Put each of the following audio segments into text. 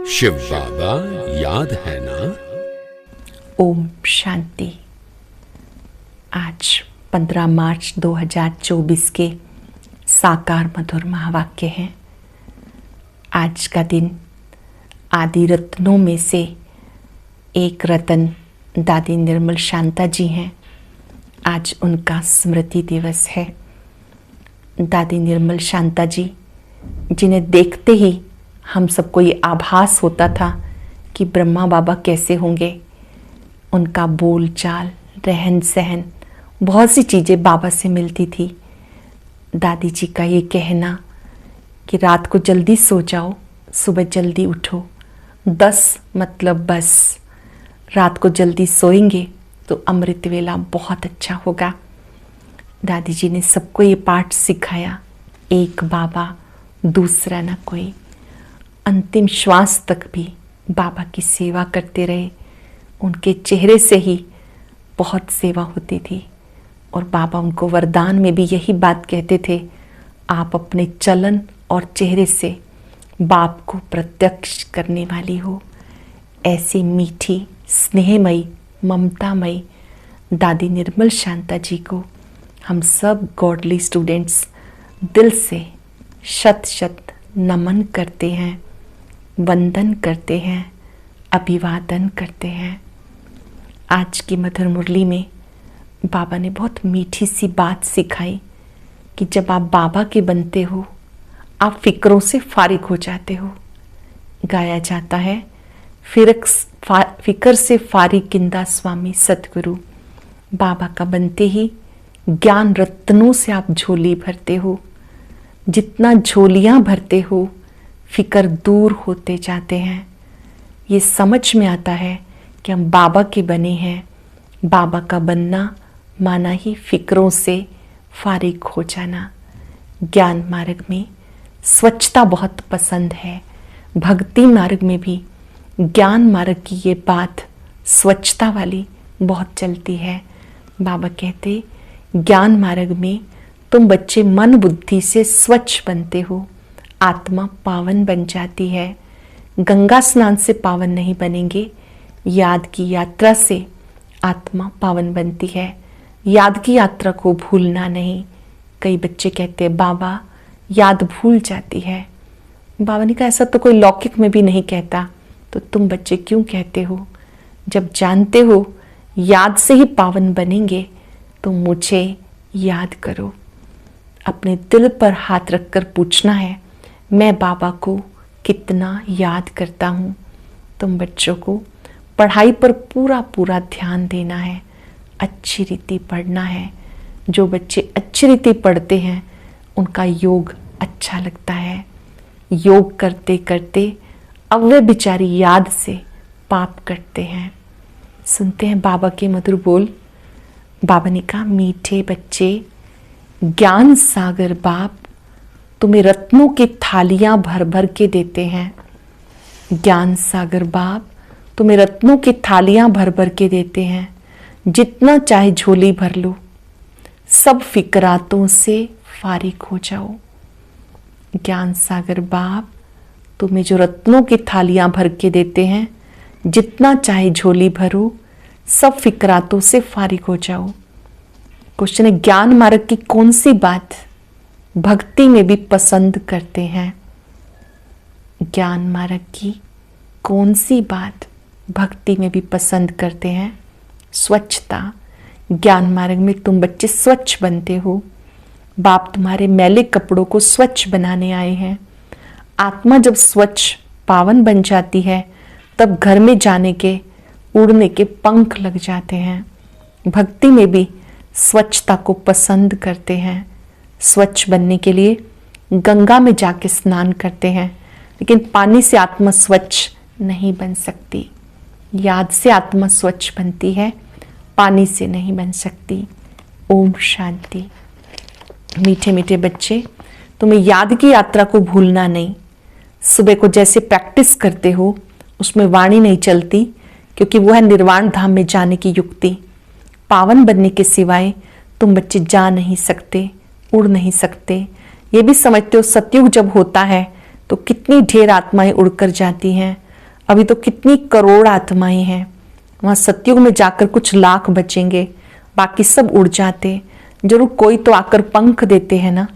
शिव बाबा याद है ना। ओम शांति। आज 15 मार्च 2024 के साकार मधुर महावाक्य हैं। आज का दिन आदि रत्नों में से एक रत्न दादी निर्मल शांता जी हैं। आज उनका स्मृति दिवस है। दादी निर्मल शांता जी, जिन्हें देखते ही हम सबको ये आभास होता था कि ब्रह्मा बाबा कैसे होंगे। उनका बोल चाल, रहन सहन, बहुत सी चीज़ें बाबा से मिलती थी। दादी जी का ये कहना कि रात को जल्दी सो जाओ, सुबह जल्दी उठो, 10 मतलब बस। रात को जल्दी सोएंगे तो अमृत वेला बहुत अच्छा होगा। दादी जी ने सबको ये पाठ सिखाया, एक बाबा दूसरा ना कोई। अंतिम श्वास तक भी बाबा की सेवा करते रहे। उनके चेहरे से ही बहुत सेवा होती थी और बाबा उनको वरदान में भी यही बात कहते थे, आप अपने चलन और चेहरे से बाप को प्रत्यक्ष करने वाली हो। ऐसी मीठी, स्नेहमयी, ममतामयी दादी निर्मल शांता जी को हम सब गॉडली स्टूडेंट्स दिल से शत शत नमन करते हैं, वंदन करते हैं, अभिवादन करते हैं। आज की मधुर मुरली में बाबा ने बहुत मीठी सी बात सिखाई कि जब आप बाबा के बनते हो, आप फिक्रों से फारिग हो जाते हो। गाया जाता है, फिक्र से फारिग किंदा स्वामी सतगुरु। बाबा का बनते ही ज्ञान रत्नों से आप झोली भरते हो। जितना झोलियाँ भरते हो, फिक्र दूर होते जाते हैं। ये समझ में आता है कि हम बाबा के बने हैं। बाबा का बनना माना ही फिक्रों से फारिग हो जाना। ज्ञान मार्ग में स्वच्छता बहुत पसंद है। भक्ति मार्ग में भी ज्ञान मार्ग की ये बात स्वच्छता वाली बहुत चलती है। बाबा कहते, ज्ञान मार्ग में तुम बच्चे मन बुद्धि से स्वच्छ बनते हो, आत्मा पावन बन जाती है। गंगा स्नान से पावन नहीं बनेंगे, याद की यात्रा से आत्मा पावन बनती है। याद की यात्रा को भूलना नहीं। कई बच्चे कहते हैं बाबा याद भूल जाती है। बाबा ने कहा ऐसा तो कोई लौकिक में भी नहीं कहता, तो तुम बच्चे क्यों कहते हो? जब जानते हो याद से ही पावन बनेंगे तो मुझे याद करो। अपने दिल पर हाथ रखकर पूछना है, मैं बाबा को कितना याद करता हूँ। तुम बच्चों को पढ़ाई पर पूरा पूरा ध्यान देना है, अच्छी रीति पढ़ना है। जो बच्चे अच्छी रीति पढ़ते हैं उनका योग अच्छा लगता है। योग करते करते अब वे बेचारी याद से पाप करते हैं। सुनते हैं बाबा के मधुर बोल। बाबा ने कहा, मीठे बच्चे, ज्ञान सागर बाप तुम्हें रत्नों की थालियां भर भर के देते हैं। ज्ञान सागर बाप तुम्हें रत्नों की थालियां भर भर के देते हैं। जितना चाहे झोली भर लो, सब फिक्रातों से फारिग हो जाओ। ज्ञान सागर बाप तुम्हें जो रत्नों की थालियां भर के देते हैं, जितना चाहे झोली भरो, सब फिक्रातों से फारिग हो जाओ। क्वेश्चन है, ज्ञान मार्ग की कौन सी बात भक्ति में भी पसंद करते हैं? ज्ञान मार्ग की कौन सी बात भक्ति में भी पसंद करते हैं? स्वच्छता। ज्ञान मार्ग में तुम बच्चे स्वच्छ बनते हो। बाप तुम्हारे मैले कपड़ों को स्वच्छ बनाने आए हैं। आत्मा जब स्वच्छ पावन बन जाती है, तब घर में जाने के, उड़ने के पंख लग जाते हैं। भक्ति में भी स्वच्छता को पसंद करते हैं। स्वच्छ बनने के लिए गंगा में जाके स्नान करते हैं, लेकिन पानी से आत्मा स्वच्छ नहीं बन सकती। याद से आत्मा स्वच्छ बनती है, पानी से नहीं बन सकती। ओम शांति। मीठे मीठे बच्चे, तुम्हें याद की यात्रा को भूलना नहीं। सुबह को जैसे प्रैक्टिस करते हो, उसमें वाणी नहीं चलती, क्योंकि वो है निर्वाण धाम में जाने की युक्ति। पावन बनने के सिवाय तुम बच्चे जा नहीं सकते, उड़ नहीं सकते। ये भी समझते हो सतयुग जब होता है तो कितनी ढेर आत्माएं उड़कर जाती हैं। अभी तो कितनी करोड़ आत्माएं हैं, वहां सतयुग में जाकर कुछ लाख बचेंगे, बाकी सब उड़ जाते। जरूर कोई तो आकर पंख देते हैं ना।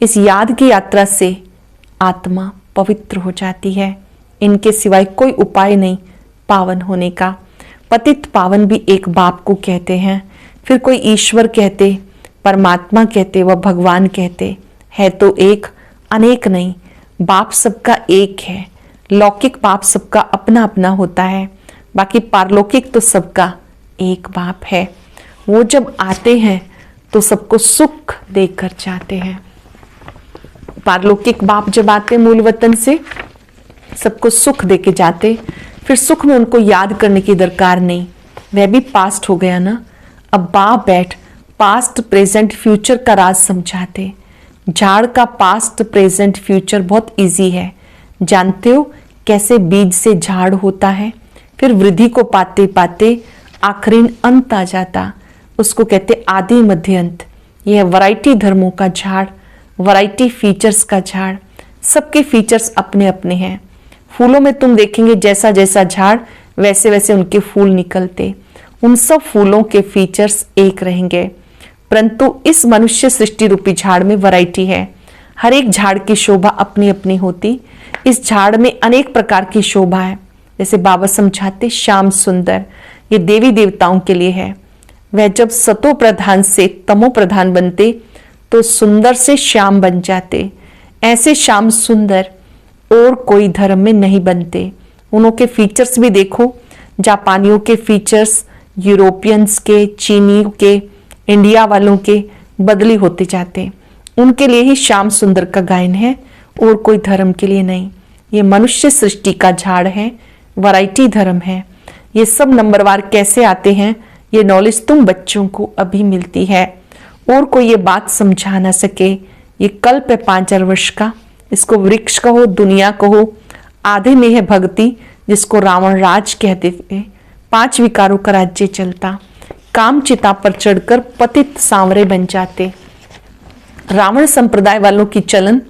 इस याद की यात्रा से आत्मा पवित्र हो जाती है। इनके सिवाय कोई उपाय नहीं पावन होने का। पतित पावन भी एक बाप को कहते हैं, फिर कोई ईश्वर कहते, परमात्मा कहते, वह भगवान कहते। है तो एक, अनेक नहीं। बाप सबका एक है। लौकिक बाप सबका अपना अपना होता है, बाकी पारलौकिक तो सबका एक बाप है। वो जब आते हैं तो सबको सुख देकर जाते हैं। पारलौकिक बाप जब आते मूल वतन से सबको सुख देके जाते, फिर सुख में उनको याद करने की दरकार नहीं, वह भी पास्ट हो गया ना। अब बाप बैठ पास्ट प्रेजेंट फ्यूचर का राज समझाते। झाड़ का पास्ट प्रेजेंट फ्यूचर बहुत इजी है। जानते हो कैसे बीज से झाड़ होता है, फिर वृद्धि को पाते पाते आखिरी अंत आ जाता, उसको कहते आदि मध्य अंत। यह वैरायटी धर्मों का झाड़, वैरायटी फीचर्स का झाड़। सबके फीचर्स अपने अपने हैं। फूलों में तुम देखेंगे जैसा जैसा झाड़ वैसे वैसे उनके फूल निकलते, उन सब फूलों के फीचर्स एक रहेंगे। परंतु इस मनुष्य सृष्टि रूपी झाड़ में वैरायटी है। हर एक झाड़ की शोभा अपनी अपनी होती। इस झाड़ में अनेक प्रकार की शोभा है। जैसे बाबा समझाते श्याम सुंदर, ये देवी देवताओं के लिए है। वह जब सतो प्रधान से तमो प्रधान बनते तो सुंदर से श्याम बन जाते। ऐसे श्याम सुंदर और कोई धर्म में नहीं बनते। उनके फीचर्स भी देखो, जापानियों के फीचर्स यूरोपियंस के, चीनियों के, इंडिया वालों के बदली होते जाते। उनके लिए ही श्याम सुंदर का गायन है और कोई धर्म के लिए नहीं। ये मनुष्य सृष्टि का झाड़ है, वैरायटी धर्म है। ये सब नंबरवार कैसे आते हैं, ये नॉलेज तुम बच्चों को अभी मिलती है और कोई ये बात समझा ना सके। ये कल्प है 5000 वर्ष का, इसको वृक्ष कहो, दुनिया कहो। आधे में है भक्ति, जिसको रावण राज कहते थे। 5 विकारों का राज्य चलता, काम चिता पर चढ़कर पतित सांवरे बन जाते। रावण संप्रदाय वालों की चलन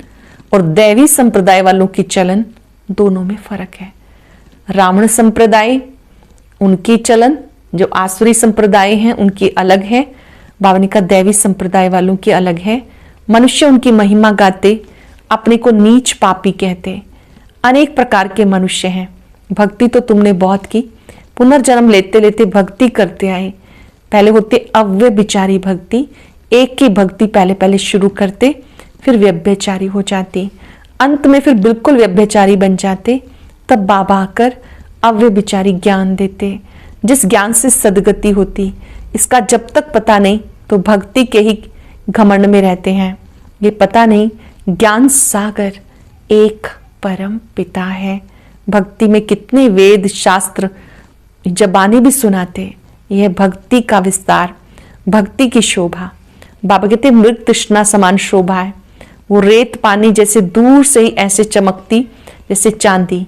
और दैवी संप्रदाय वालों की चलन दोनों में फर्क है। रावण संप्रदाय उनकी चलन, जो आसुरी संप्रदाय हैं उनकी अलग है। बाबा ने कहा दैवी संप्रदाय वालों की अलग है। मनुष्य उनकी महिमा गाते, अपने को नीच पापी कहते। अनेक प्रकार के मनुष्य हैं। भक्ति तो तुमने बहुत की, पुनर्जन्म लेते लेते भक्ति करते आए। पहले होते अव्यभिचारी भक्ति, एक की भक्ति पहले पहले शुरू करते, फिर व्यभिचारी हो जाती, अंत में फिर बिल्कुल व्यभिचारी बन जाते। तब बाबा आकर अव्यभिचारी ज्ञान देते, जिस ज्ञान से सदगति होती। इसका जब तक पता नहीं तो भक्ति के ही घमंड में रहते हैं। ये पता नहीं ज्ञान सागर एक परम पिता है। भक्ति में कितने वेद शास्त्र जबानी भी सुनाते। यह भक्ति का विस्तार, भक्ति की शोभा। बाबा कहते मृग तृष्णा समान शोभा है। वो रेत पानी जैसे दूर से ही ऐसे चमकती जैसे चांदी।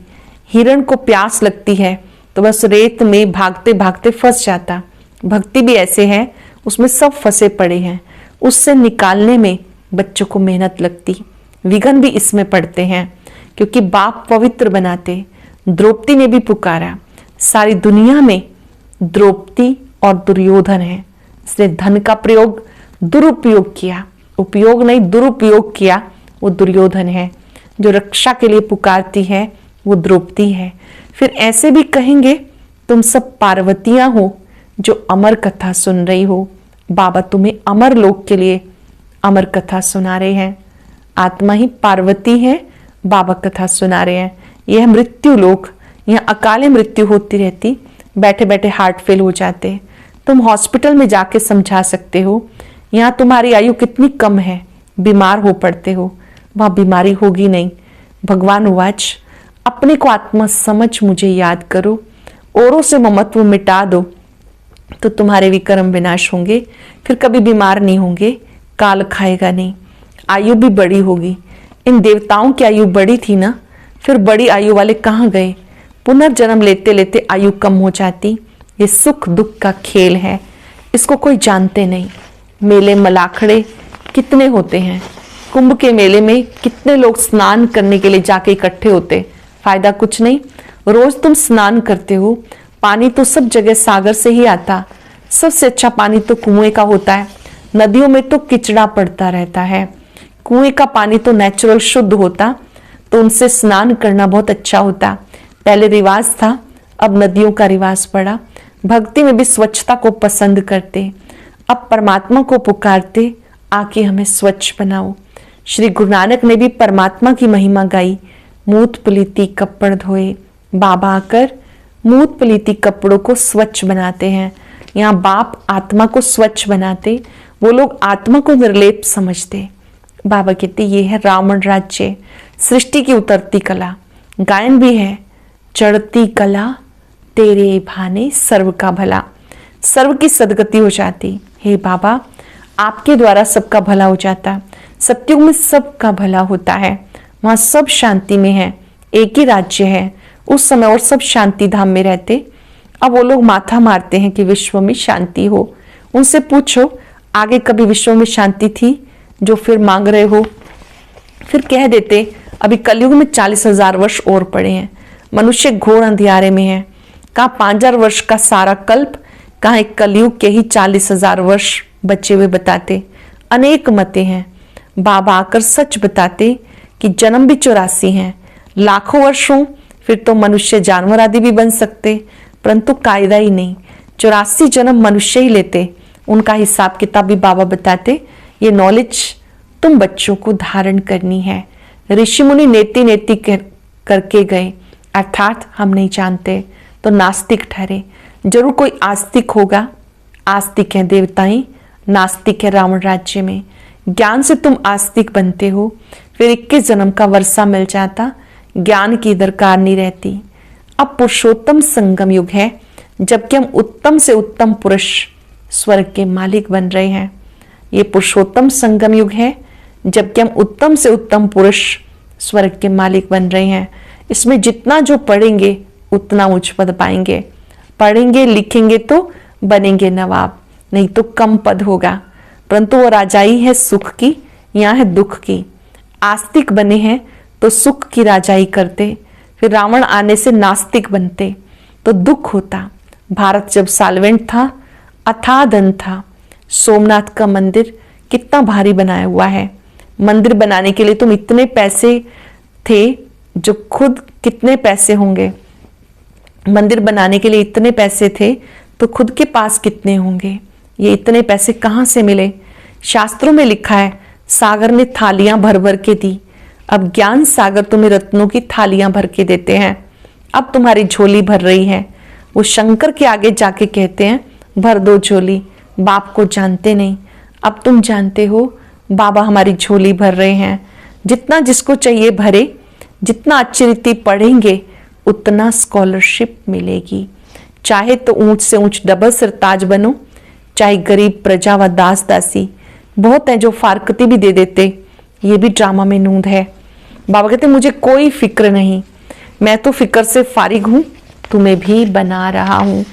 हिरण को प्यास लगती है तो बस रेत में भागते भागते फंस जाता। भक्ति भी ऐसे है, उसमें सब फंसे पड़े हैं। उससे निकालने में बच्चों को मेहनत लगती। विघ्न भी इसमें पड़ते हैं, क्योंकि बाप पवित्र बनाते। द्रौपदी ने भी पुकारा, सारी दुनिया में द्रौपदी और दुर्योधन है। इसने धन का प्रयोग दुरुपयोग किया, उपयोग नहीं दुरुपयोग किया, वो दुर्योधन है। जो रक्षा के लिए पुकारती है वो द्रौपदी है। फिर ऐसे भी कहेंगे तुम सब पार्वतियां हो जो अमर कथा सुन रही हो। बाबा तुम्हें अमर लोक के लिए अमर कथा सुना रहे हैं। आत्मा ही पार्वती है, बाबा कथा सुना रहे हैं। यह मृत्यु लोक, यहाँ अकाले मृत्यु होती रहती, बैठे बैठे हार्ट फेल हो जाते। तुम हॉस्पिटल में जाके समझा सकते हो, यहाँ तुम्हारी आयु कितनी कम है, बीमार हो पड़ते हो, वहां बीमारी होगी नहीं। भगवान वाच, अपने को आत्मा समझ मुझे याद करो, औरों से ममत्व मिटा दो तो तुम्हारे विक्रम विनाश होंगे, फिर कभी बीमार नहीं होंगे, काल खाएगा नहीं, आयु भी बड़ी होगी। इन देवताओं की आयु बड़ी थी ना, फिर बड़ी आयु वाले कहाँ गए? पुनर्जन्म लेते लेते आयु कम हो जाती। ये सुख दुख का खेल है, इसको कोई जानते नहीं। मेले मलाखड़े कितने होते हैं, कुंभ के मेले में कितने लोग स्नान करने के लिए जाके इकट्ठे होते, फायदा कुछ नहीं। रोज तुम स्नान करते हो, पानी तो सब जगह सागर से ही आता, सबसे अच्छा पानी तो कुएं का होता है। नदियों में तो किचड़ा पड़ता रहता है, कुएं का पानी तो नेचुरल शुद्ध होता, तो उनसे स्नान करना बहुत अच्छा होता। पहले रिवाज था, अब नदियों का रिवाज पड़ा। भक्ति में भी स्वच्छता को पसंद करते, अब परमात्मा को पुकारते, आके हमें स्वच्छ बनाओ। श्री गुरु नानक ने भी परमात्मा की महिमा गाई, मूत पलीती कपड़ धोए। बाबा आकर मूत पलीती कपड़ों को स्वच्छ बनाते हैं। यहाँ बाप आत्मा को स्वच्छ बनाते, वो लोग आत्मा को निर्लेप समझते। बाबा कहते ये है रावण राज्य, सृष्टि की उतरती कला। गायन भी है, चढ़ती कला तेरे भाने सर्व का भला, सर्व की सदगति हो जाती। हे बाबा, आपके द्वारा सबका भला हो जाता। सत्युग में सबका भला होता है, वहां सब शांति में है, एक ही राज्य है उस समय, और सब शांति धाम में रहते। अब वो लोग माथा मारते हैं कि विश्व में शांति हो। उनसे पूछो आगे कभी विश्व में शांति थी जो फिर मांग रहे हो? फिर कह देते अभी कलयुग में 40,000 वर्ष और पड़े हैं, मनुष्य घोर अंधियारे में है। कहाँ 5,000 वर्ष का सारा कल्प, कहाँ एक कलयुग के ही 40,000 वर्ष बचे हुए बताते। अनेक मतें हैं। बाबा आकर सच बताते कि जन्म भी 84 हैं, लाखों वर्ष हो फिर तो मनुष्य जानवर आदि भी बन सकते, परंतु कायदा ही नहीं, 84 जन्म मनुष्य ही लेते। उनका हिसाब किताब भी बाबा बताते। ये नॉलेज तुम बच्चों को धारण करनी है। ऋषि मुनि नेति नेति करके गए, अर्थात हम नहीं जानते तो नास्तिक ठहरे। जरूर कोई आस्तिक होगा। आस्तिक है देवताएं, नास्तिक है रावण राज्य में। ज्ञान से तुम आस्तिक बनते हो, फिर 21 जन्म का वर्षा मिल जाता, ज्ञान की दरकार नहीं रहती। अब पुरुषोत्तम संगम युग है, जबकि हम उत्तम से उत्तम पुरुष स्वर्ग के मालिक बन रहे हैं। ये पुरुषोत्तम संगम युग है, जबकि हम उत्तम से उत्तम पुरुष स्वर्ग के मालिक बन रहे हैं। इसमें जितना जो पढ़ेंगे उतना उच्च पद पाएंगे। पढ़ेंगे लिखेंगे तो बनेंगे नवाब, नहीं तो कम पद होगा। परंतु वो राजाई है सुख की, यहाँ है दुख की। आस्तिक बने हैं तो सुख की राजाई करते, फिर रावण आने से नास्तिक बनते तो दुख होता। भारत जब साल्वेंट था, अथाह धन था। सोमनाथ का मंदिर कितना भारी बनाया हुआ है। मंदिर बनाने के लिए तुम इतने पैसे थे, जो खुद कितने पैसे होंगे। मंदिर बनाने के लिए इतने पैसे थे तो खुद के पास कितने होंगे। ये इतने पैसे कहाँ से मिले? शास्त्रों में लिखा है सागर ने थालियां भर भर के दी। अब ज्ञान सागर तुम्हें रत्नों की थालियां भर के देते हैं। अब तुम्हारी झोली भर रही है। वो शंकर के आगे जाके कहते हैं भर दो झोली। बाप को जानते नहीं, अब तुम जानते हो। बाबा हमारी झोली भर रहे हैं। जितना जिसको चाहिए भरे, जितना अच्छी रीति पढ़ेंगे उतना स्कॉलरशिप मिलेगी। चाहे तो ऊंच से ऊंच डबल सिरताज बनो, चाहे गरीब प्रजा व दास दासी। बहुत है जो फारकती भी दे देते, ये भी ड्रामा में नूंद है। बाबा कहते मुझे कोई फिक्र नहीं, मैं तो फिक्र से फारिग हूं, तुम्हें भी बना रहा हूं।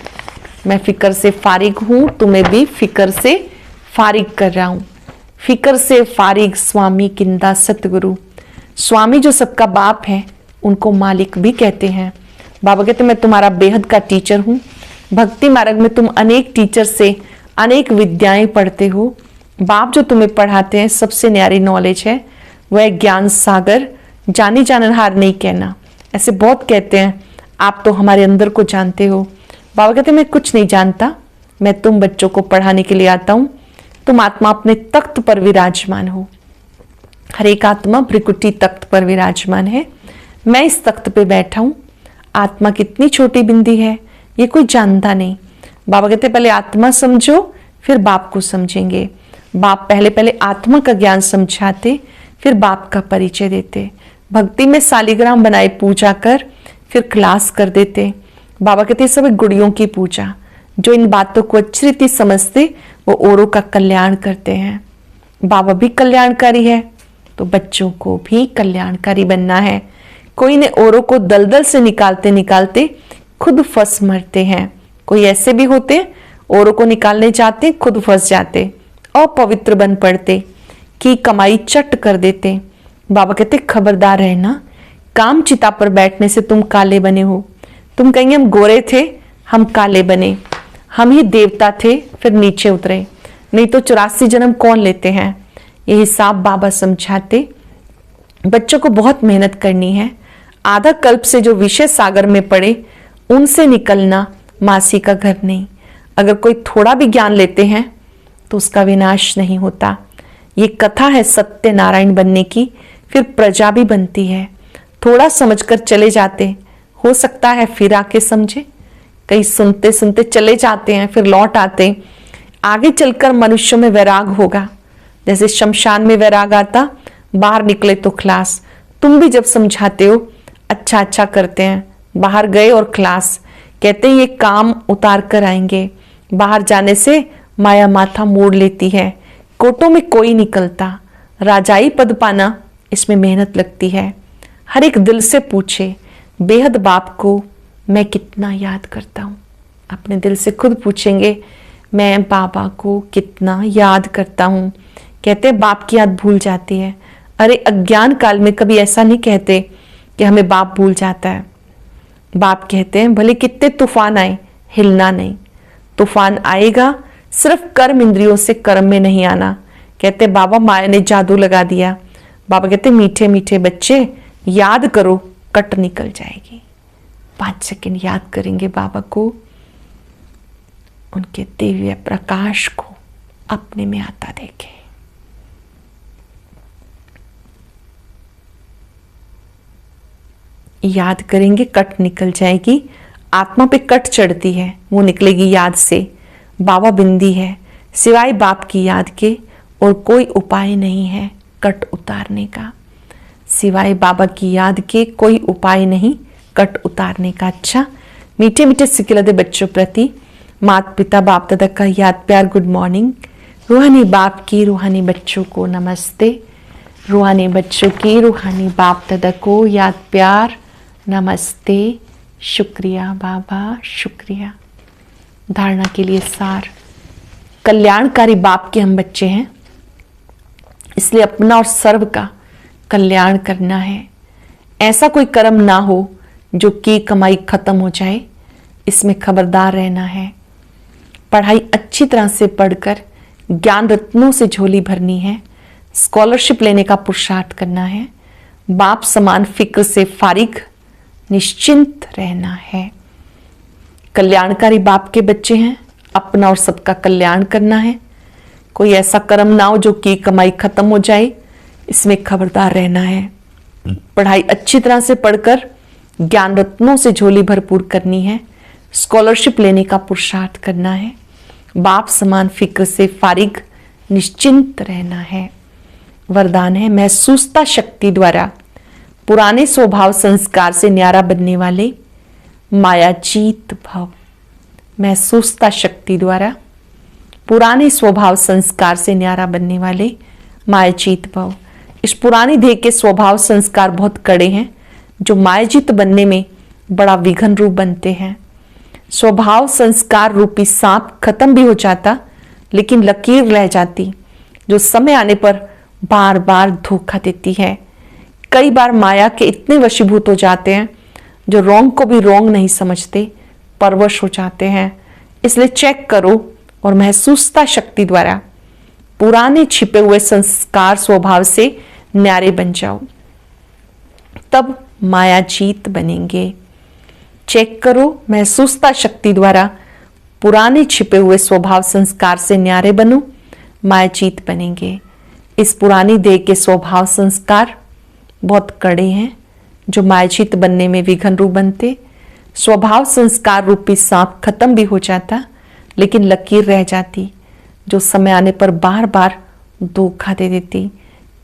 मैं फिक्र से फारिग हूं, तुम्हें भी फिक्र से फारिग कर रहा हूं। फिक्र से फारिग स्वामी किंदा सतगुरु। स्वामी जो सबका बाप है, उनको मालिक भी कहते हैं। बाबा कहते मैं तुम्हारा बेहद का टीचर हूं। भक्ति मार्ग में तुम अनेक टीचर से अनेक विद्याएं पढ़ते हो। बाप जो तुम्हें पढ़ाते हैं सबसे न्यारी नॉलेज है, वह ज्ञान सागर। जानी जाननहार नहीं कहना, ऐसे बहुत कहते हैं आप तो हमारे अंदर को जानते हो। बाबा कहते मैं कुछ नहीं जानता, मैं तुम बच्चों को पढ़ाने के लिए आता हूं। तुम आत्मा अपने तख्त पर विराजमान हो। हर एक आत्मा भ्रिकुटी तख्त पर विराजमान है। मैं इस तख्त पे बैठा हूं। आत्मा कितनी छोटी बिंदी है, ये कोई जानता नहीं। बाबा कहते पहले आत्मा समझो, फिर बाप को समझेंगे। बाप पहले पहले आत्मा का ज्ञान समझाते, फिर बाप का परिचय देते। भक्ति में सालिग्राम बनाए पूजा कर, फिर क्लास कर देते। बाबा कहते सब गुड़ियों की पूजा। जो इन बातों को अच्छी रीति समझते वो औरों का कल्याण करते हैं। बाबा भी कल्याणकारी है, तो बच्चों को भी कल्याणकारी बनना है। कोई ने औरों को दलदल से निकालते निकालते खुद फंस मरते हैं। कोई ऐसे भी होते औरों को निकालने जाते खुद फंस जाते, अपवित्र बन पड़ते, की कमाई चट कर देते। बाबा कहते खबरदार रहना, काम चिता पर बैठने से तुम काले बने हो। तुम कहेंगे हम गोरे थे, हम काले बने, हम ही देवता थे फिर नीचे उतरे, नहीं तो 84 जन्म कौन लेते हैं। ये हिसाब बाबा समझाते। बच्चों को बहुत मेहनत करनी है। आधा कल्प से जो विषय सागर में पड़े उनसे निकलना मासी का घर नहीं। अगर कोई थोड़ा भी ज्ञान लेते हैं तो उसका विनाश नहीं होता। ये कथा है सत्यनारायण बनने की, फिर प्रजा भी बनती है। थोड़ा समझकर चले जाते, हो सकता है फिर आके समझे। कई सुनते सुनते चले जाते हैं, फिर लौट आते। आगे चलकर मनुष्यों में वैराग होगा, जैसे शमशान में वैराग आता, बाहर निकले तो खलास। तुम भी जब समझाते हो अच्छा अच्छा करते हैं, बाहर गए और खलास। कहते हैं ये काम उतार कर आएंगे। बाहर जाने से माया माथा मोड़ लेती है। कोटों में कोई निकलता, राजाई पद पाना इसमें मेहनत लगती है। हर एक दिल से पूछे बेहद बाप को मैं कितना याद करता हूँ। अपने दिल से खुद पूछेंगे मैं बाबा को कितना याद करता हूँ। कहते हैं बाप की याद भूल जाती है। अरे अज्ञान काल में कभी ऐसा नहीं कहते कि हमें बाप भूल जाता है। बाप कहते हैं भले कितने तूफान आए हिलना नहीं। तूफान आएगा, सिर्फ कर्म इंद्रियों से कर्म में नहीं आना। कहते बाबा माया ने जादू लगा दिया। बाबा कहते मीठे मीठे बच्चे याद करो, कट निकल जाएगी। 5 सेकंड याद करेंगे बाबा को, उनके दिव्य प्रकाश को अपने में आता देखें। याद करेंगे, कट निकल जाएगी। आत्मा पे कट चढ़ती है, वो निकलेगी याद से। बाबा बिंदी है, सिवाय बाप की याद के और कोई उपाय नहीं है कट उतारने का। सिवाय बाबा की याद के कोई उपाय नहीं कट उतारने का। अच्छा, मीठे मीठे सिकिलदे बच्चों प्रति माता पिता बाप दादा का याद प्यार गुड मॉर्निंग। रूहानी बाप की रूहानी बच्चों को नमस्ते। रूहानी बच्चों की रूहानी बाप दादा को याद प्यार नमस्ते। शुक्रिया बाबा, शुक्रिया। धारणा के लिए सार। कल्याणकारी बाप के हम बच्चे हैं, इसलिए अपना और सर्व का कल्याण करना है। ऐसा कोई कर्म ना हो जो की कमाई खत्म हो जाए, इसमें खबरदार रहना है। पढ़ाई अच्छी तरह से पढ़कर ज्ञान रत्नों से झोली भरनी है। स्कॉलरशिप लेने का पुरुषार्थ करना है। बाप समान फिक्र से फारिग निश्चिंत रहना है। कल्याणकारी बाप के बच्चे हैं, अपना और सबका कल्याण करना है। कोई ऐसा कर्म ना हो जो की कमाई खत्म हो जाए, इसमें खबरदार रहना है। पढ़ाई अच्छी तरह से पढ़कर ज्ञान रत्नों से झोली भरपूर करनी है। स्कॉलरशिप लेने का पुरुषार्थ करना है। बाप समान फिक्र से फारिग निश्चिंत रहना है। वरदान है महसूसता शक्ति द्वारा पुराने स्वभाव संस्कार से न्यारा बनने वाले मायाजीत भव। महसूसता शक्ति द्वारा पुराने स्वभाव संस्कार से न्यारा बनने वाले मायाजीत भव। इस पुरानी देह के स्वभाव संस्कार बहुत कड़े हैं, जो मायाजीत बनने में बड़ा विघन रूप बनते हैं। स्वभाव संस्कार रूपी सांप खत्म भी हो जाता, लेकिन लकीर रह जाती, जो समय आने पर बार बार धोखा देती है। कई बार माया के इतने वशीभूत हो जाते हैं जो रोंग को भी रोंग नहीं समझते, परवश हो जाते हैं। इसलिए चेक करो और महसूसता शक्ति द्वारा पुराने छिपे हुए संस्कार स्वभाव से न्यारे बन जाओ, तब मायाजीत बनेंगे। चेक करो, महसूसता शक्ति द्वारा पुराने छिपे हुए स्वभाव संस्कार से न्यारे बनो, मायाजीत बनेंगे। इस पुरानी देह के स्वभाव संस्कार बहुत कड़े हैं, जो मायाजीत बनने में विघन रूप बनते। स्वभाव संस्कार रूपी सांप खत्म भी हो जाता, लेकिन लकीर रह जाती, जो समय आने पर बार बार धोखा दे देती।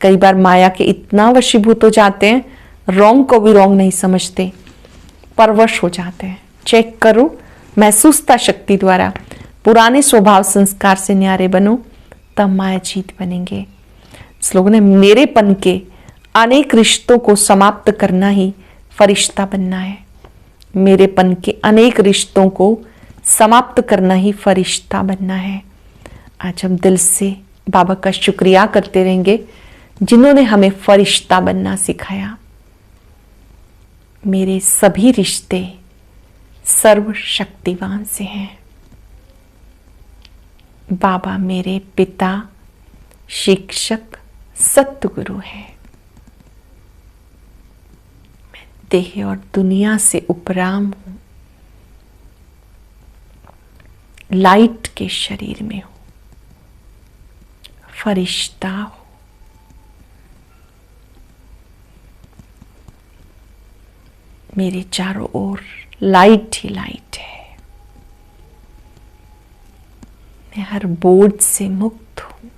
कई बार माया के इतना वशीभूत हो जाते हैं, रोंग को भी रोंग नहीं समझते, परवश हो जाते हैं। चेक करो, महसूसता शक्ति द्वारा पुराने स्वभाव संस्कार से न्यारे बनो, तब मायाजीत बनेंगे। स्लोगन है मेरेपन के अनेक रिश्तों को समाप्त करना ही फरिश्ता बनना है। मेरेपन के अनेक रिश्तों को समाप्त करना ही फरिश्ता बनना है। आज हम दिल से बाबा का शुक्रिया करते रहेंगे, जिन्होंने हमें फरिश्ता बनना सिखाया। मेरे सभी रिश्ते सर्वशक्तिवान से हैं। बाबा मेरे पिता, शिक्षक, सतगुरु हैं। मैं देह और दुनिया से उपराम हूं, लाइट के शरीर में हूं, फरिश्ता हूं। मेरे चारों ओर लाइट ही लाइट है। मैं हर बोझ से मुक्त हूं,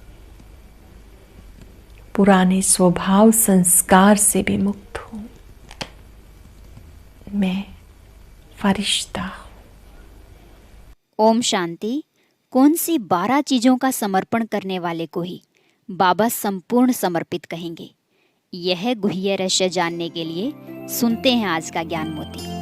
पुराने स्वभाव संस्कार से भी मुक्त हूं। मैं फरिश्ता हूं। ओम शांति। कौन सी 12 चीजों का समर्पण करने वाले को ही बाबा संपूर्ण समर्पित कहेंगे? यह गुह्य रहस्य जानने के लिए सुनते हैं आज का ज्ञान मोती।